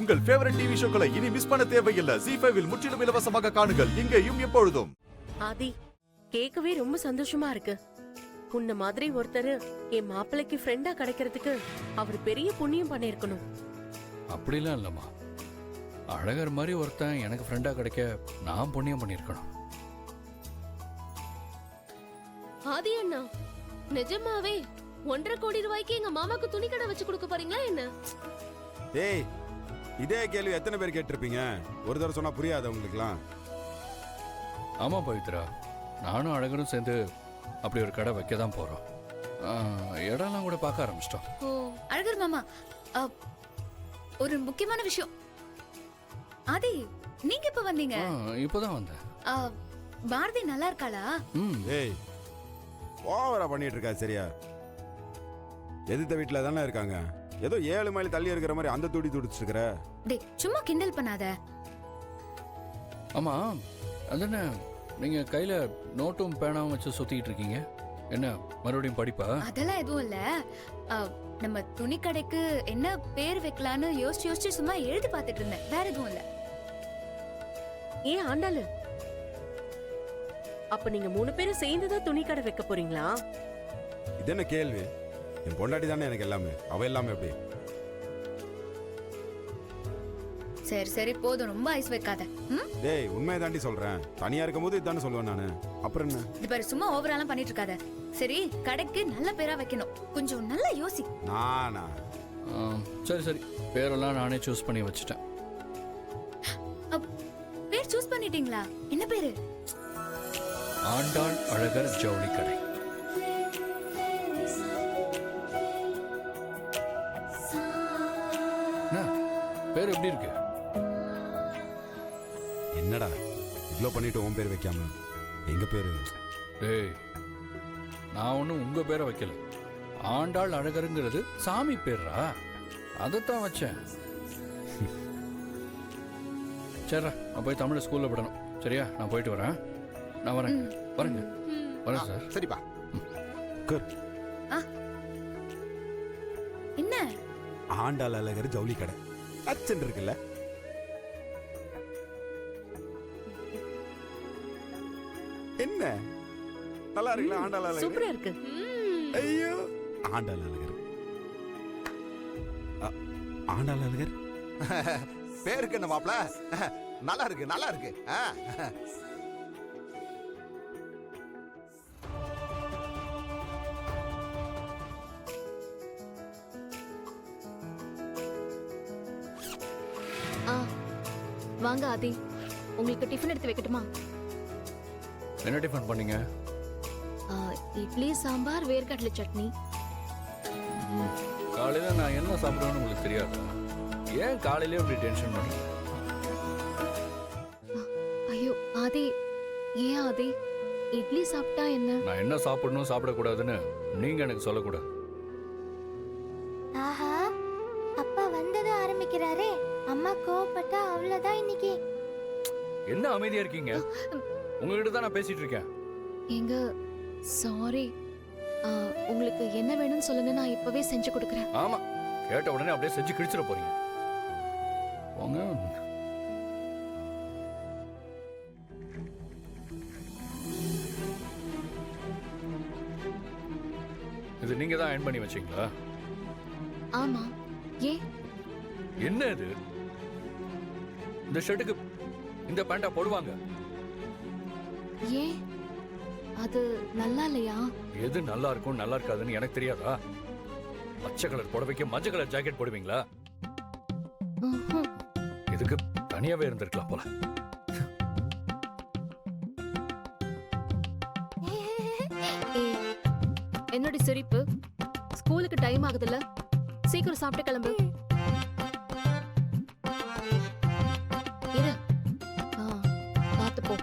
உங்கள் favourite TV ஷோக்களை இனி miss பண்ண தேவையில்லை. ZEE5 இல் முற்றிலும் இலவசமாக காணுங்கள். இங்கேயும் எப்பொழுதும். ஆதி, கேட்கவே ரொம்ப சந்தோஷமா இருக்கு. உன்ன மாதிரி ஒருத்தர் என் மாப்பிள்ளைக்கு ஃப்ரெண்டா கிடைக்கிறதுக்கு அவர் பெரிய புண்ணியம் பண்ணிருக்கணும். அப்படிலாம் இல்லம்மா, அழகர் மாதிரி ஒருத்தன் எனக்கு ஃப்ரெண்டா கிடைக்க நான் புண்ணியம் பண்ணிருக்கணும். ஆதி அண்ணா, நிஜமாவே 1.5 கோடி ரூபாய்க்கு எங்க மாமாக்கு துணி கடை வச்சு கொடுக்க போறீங்களா என்ன? டேய், இதே கேள்வி எத்தனை பேர் கேட்டிருப்பீங்க? ஒரு தடவை சொன்னா புரியாது உங்களுக்குலாம். ஆமா பவித்ரா, நானும் அழகரும் சேர்ந்து அப்படி ஒரு கடை வைக்க தான் போறோம். இடம்லாம் கூட பார்க்க ஆரம்பிச்சிட்டோம். ஓ அழகர் மாமா, ஒரு முக்கியமான விஷயம். ஆதி, நீங்க இப்ப வந்தீங்க? இப்போதான் வந்தேன். பாரதி நல்லா இருக்காளா? ஏய், ஓவரா பண்ணிட்டு இருக்கா சரியா? எதிர்த்த வீட்டுல தானே இருக்காங்க. ஏதோ 7 மைல் தள்ளி இருக்கிற மாதிரி அந்த துடி துடிச்சு இருக்கிற. டேய், சும்மா கிண்டல் பண்ணாத. ஆமா, அதென்ன நீங்க கையில நோட்டும் பேனாவும் வச்சு சுத்திட்டு இருக்கீங்க? என்ன மறுபடியும் படிப்பா? அதெல்லாம் எதுவும் இல்ல. நம்ம துணி கடைக்கு என்ன பேர் வைக்கலான்னு யோசிச்சு சும்மா எழுதி பார்த்துட்டு இருந்தேன். வேற எதுவும் இல்ல. ஏன் ஆண்டாளு, அப்ப நீங்க 3 பேரும் சேர்ந்துதான் துணி கடை வைக்க போறீங்களா? இது என்ன கேள்வி? என் பொண்டாட்டி தானே எனக்கு எல்லாமே. அவ எல்லாமே எப்படி? சரி சரி போதும், ரொம்ப ஐஸ் வைக்காத. டேய், உண்மையை தாண்டி சொல்றேன். தனியா இருக்கும் போது இதானே சொல்லுவேன் நானு. அப்புறம் என்ன? இது பாரு, சும்மா ஓவராலாம் பண்ணிட்டு இருக்காத. சரி, கடைக்கு நல்ல பேரா வைக்கணும். கொஞ்சம் நல்லா யோசி. நானா? சரி சரி, பேரெல்லாம் நானே சூஸ் பண்ணி வச்சுட்டேன். பேர் சூஸ் பண்ணிட்டீங்களா? என்ன பேரு? ஆண்டாள் அழகர் ஜவுளி கடை. பேர் எப்படி இருக்கு? என்னடா இவ்ளோ பண்ணிட்டு உன் பேர் வைக்காம எங்க பேரு? டேய், நான் ஒன்றும் உங்க பேரை வைக்கல. ஆண்டாள் அழகருங்கிறது சாமி பேர்ரா, அதைத்தான் வச்சேன். சரிடா, நான் போய் தமிழ் ஸ்கூல்ல விடணும். சரியா? நான் போயிட்டு வரேன். நான் வரேன். வரேங்க. வரேன் சார். சரிப்பா. என்ன? ஆண்டாள் அழகர் ஜவுளி கடை அச்சன் இருக்குல்ல? என்ன நல்லா இருக்குல்ல? ஆண்டாள் அழகர் சூப்பரா இருக்கு. ஐயோ, ஆண்டாள் அழகர். ஆண்டாள் அழகர் பேருக்கு என்ன மாப்ள? நல்லா இருக்கு, நல்லா இருக்கு. வாங்க ஆதி, உங்களுக்கு டிஃபன் எடுத்து வைக்கட்டுமா? என்ன டிஃபன் பண்ணீங்க? இட்லி, சாம்பார், வேர்க்கடலை சட்னி. காலையில நான் என்ன சாப்பிடுவேன்னு உங்களுக்கு தெரியாது. ஏன் காலையிலே இப்படி டென்ஷன் பண்ணுறீங்க? ஐயோ ஆதி, ஏன் ஆதி? இட்லி சாப்பிட்டா என்ன? நான் என்ன சாப்பிடணும் சாப்பிடக்கூடாதுன்னு நீங்க எனக்கு சொல்லக்கூடாது. ஆஹா, அப்பா வந்தது ஆரம்பிக்கிறாரே. அம்மா கோவப்பட்டா அவ்வளவுதான் இன்னைக்கு. என்ன அமைதியா இருக்கீங்க? உங்ககிட்ட தான் நான் பேசிட்டு இருக்கேன். எங்க சாரி, உங்களுக்கு என்ன வேணும்னு சொல்லுங்க, நான் இப்பவே செஞ்சு கொடுக்கறேன். ஆமா, கேட்ட உடனே அப்படியே செஞ்சு கிழிச்சிட போறீங்க. போங்க. இது நீங்க தான் அயர்ன் பண்ணி வச்சீங்களா? ஆமா. ஏ என்ன இது? இந்த ஷர்ட்டுக்கு இந்த பேண்டா போடுவாங்க? ஏன், அது நல்லா இல்லையா? எது நல்லா இருக்கும் நல்லா இருக்காதுன்னு எனக்கு தெரியாதா? பச்சை கலர் புடவைக்கு மஞ்சள் கலர் ஜாக்கெட் போடுவீங்களா? இதுக்கு தனியாவே இருந்திருக்கலாம் போல. என்னோட சிரிப்பு? ஸ்கூலுக்கு டைம் ஆகுதுல்ல, சீக்கிரம் சாப்பிட்டு கிளம்பு. இரு, பார்த்து போ.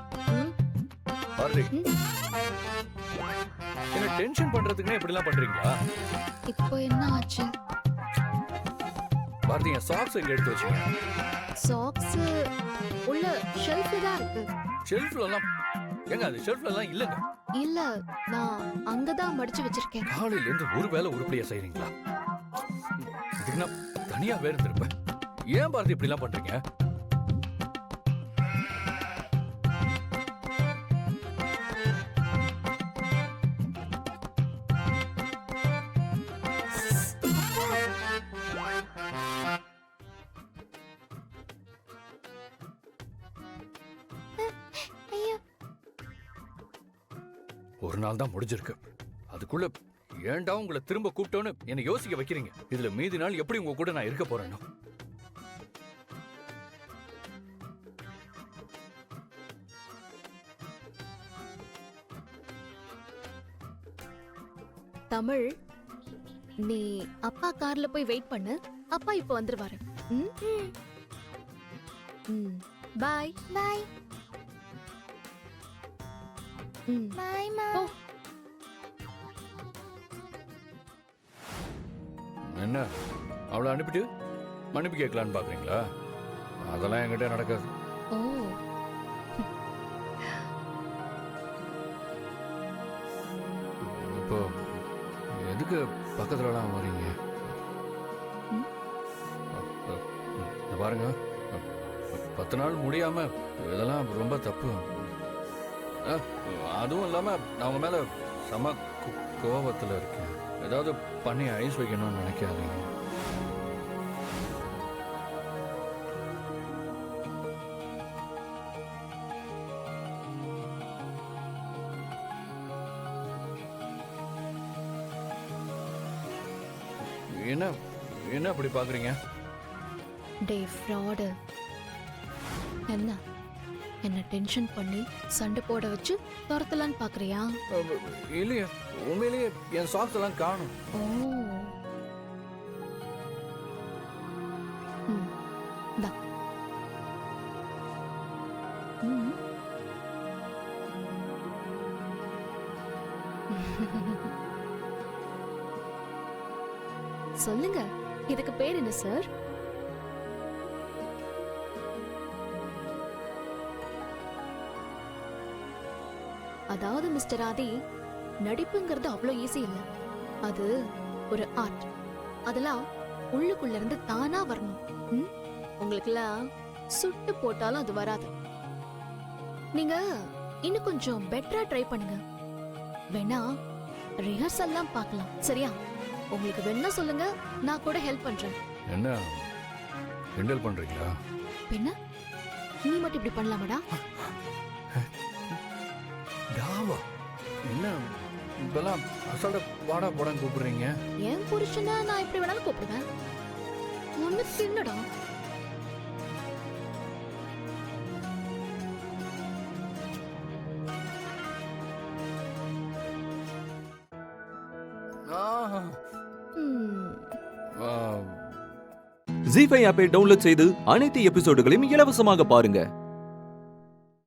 என்ன டென்ஷன் பண்றதுக்குன்னு இப்படி எல்லாம் பண்றீங்களா? இப்போ என்ன ஆச்சு? பாரதி, என் சாக்ஸ் எங்க எடுத்து வச்சீங்க? சாக்ஸ் உள்ள ஷெல்ஃப்ல தான் இருக்கு. ஷெல்ஃப்ல எல்லாம் எங்க? அது ஷெல்ஃப்ல எல்லாம் இல்லங்க. இல்ல, நான் அங்கதான் மடிச்சு வச்சிருக்கேன். காலையில இருந்து ஒரு வேளை உருப்படியா செய்றீங்களா? இதுக்கு நான் தனியா வேற இருந்திருப்பேன். ஏன் பாரதி இப்படிலாம் பண்றீங்க? ஐயோ ஒரு நாள் தான் முடிஞ்சிருக்கு, அதுக்குள்ள ஏன்டா உங்களை திரும்ப கூப்பிட்டோன்னு என்னை யோசிக்க வைக்கிறீங்க. இதுல மீதி நாள் எப்படி உங்க கூட நான் இருக்க போறேன்னா? தமிழ், நீ அப்பா கார்ல போய் வெயிட் பண்ணு. அப்பா இப்போ வந்துருவாரு. பாய். பாய் ம். பாய் மா ஓ. என்ன அவளை அனுப்பிட்டு மன்னிப்பு கேட்கலான்னு பாக்குறீங்களா? அதெல்லாம் என்கிட்ட நடக்காது. ஓ. இப்போ எதுக்கு பக்கத்துலலாம் வரீங்க? ம். இத பாருங்க, 10 நாள் முடியாம இதெல்லாம் ரொம்ப தப்பு. அதுவும் இல்லாம நான் உங்க மேல செம கோபத்துல இருக்கேன். ஏதாவது பண்ணி ஐஸ் வைக்கணும்னு நினைக்காதீங்க. என்ன என்ன அப்படி பாக்குறீங்க? டே ஃப்ராடு, என்ன டென்ஷன் பண்ணி சண்டை போட வச்சு துரத்தலான்னு பாக்குறியா? இல்லையே, உண்மையிலேயே என் சாக்ஸ் எல்லாம் காணும். ஓ. ம். இந்தா. ம். சொல்லுங்க, இதுக்கு பேர் என்ன சார்? அதாவது மிஸ்டர் ஆதி, நடிப்புங்கிறது அவ்வளோ ஈஸி இல்ல. அது ஒரு ஆர்ட். அதெல்லாம் உள்ளுக்குள்ள இருந்து தானா வரணும். உங்களுக்குலாம் சுட்டு போட்டாலும் அது வராது. நீங்க இன்னும் கொஞ்சம் பெட்டரா ட்ரை பண்ணுங்க. வேணா ரிஹர்சல்லாம் பார்க்கலாம், சரியா? உங்களுக்கு வேணா சொல்லுங்க, நான் கூட ஹெல்ப் பண்றேன். என்ன கிண்டல் பண்றீங்களா? என்ன நீ மட்டும் இப்படி பண்ணலாமாடா? டாவா, என்ன இப்பெல்லாம் அசால்ட்டா வாடா போடான்னு கூப்பிடுறீங்க? என் புருஷனை நான் எப்படி வேணாலும் கூப்பிடுவேன். ஒண்ணு தின்னடா. ஜீ5 ஆப்பை டவுன்லோட் செய்து அனைத்து எபிசோடுகளையும் இலவசமாக பாருங்க.